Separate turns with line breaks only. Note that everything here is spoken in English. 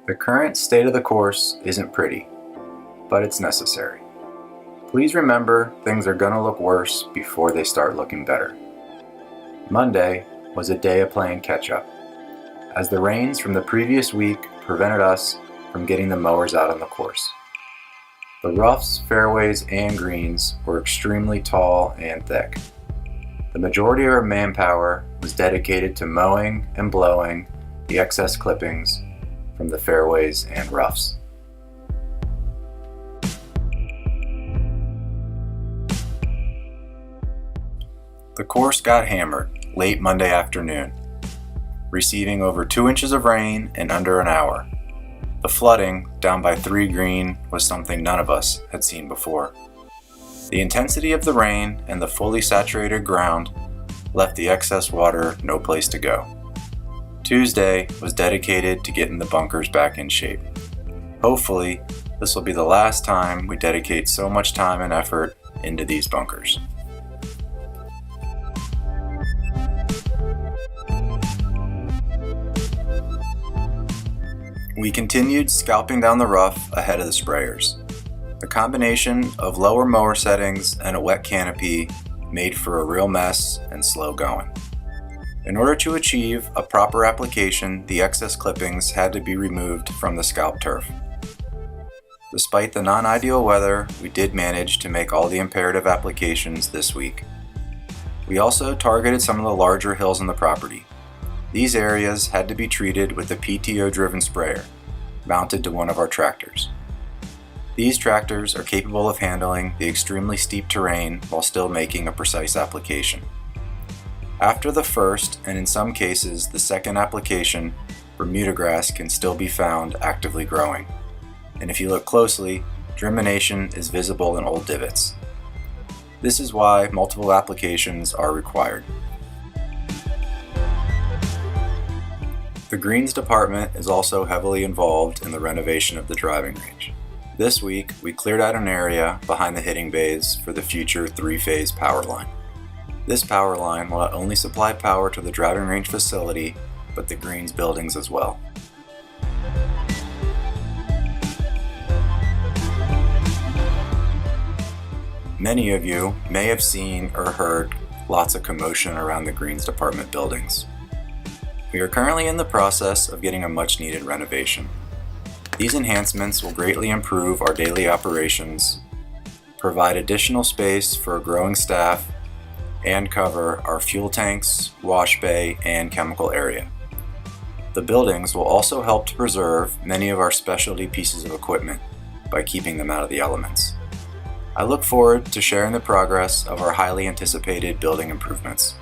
The current state of the course isn't pretty, but it's necessary. Please remember things are gonna look worse before they start looking better. Monday was a day of playing catch up, as the rains from the previous week prevented us from getting the mowers out on the course. The roughs, fairways, and greens were extremely tall and thick. The majority of our manpower was dedicated to mowing and blowing the excess clippings from the fairways and roughs. The course got hammered late Monday afternoon, receiving over 2 inches of rain in under an hour. The flooding down by 3 green was something none of us had seen before. The intensity of the rain and the fully saturated ground left the excess water no place to go. Tuesday was dedicated to getting the bunkers back in shape. Hopefully, this will be the last time we dedicate so much time and effort into these bunkers. We continued scalping down the rough ahead of the sprayers. The combination of lower mower settings and a wet canopy made for a real mess and slow going. In order to achieve a proper application, the excess clippings had to be removed from the scalp turf. Despite the non-ideal weather, we did manage to make all the imperative applications this week. We also targeted some of the larger hills on the property. These areas had to be treated with a PTO-driven sprayer, mounted to one of our tractors. These tractors are capable of handling the extremely steep terrain while still making a precise application. After the first, and in some cases the second application, Bermuda grass can still be found actively growing. And if you look closely, germination is visible in old divots. This is why multiple applications are required. The greens department is also heavily involved in the renovation of the driving range. This week, we cleared out an area behind the hitting bays for the future 3-phase power line. This power line will not only supply power to the driving range facility, but the greens buildings as well. Many of you may have seen or heard lots of commotion around the greens department buildings. We are currently in the process of getting a much needed renovation. These enhancements will greatly improve our daily operations, provide additional space for a growing staff, and cover our fuel tanks, wash bay, and chemical area. The buildings will also help to preserve many of our specialty pieces of equipment by keeping them out of the elements. I look forward to sharing the progress of our highly anticipated building improvements.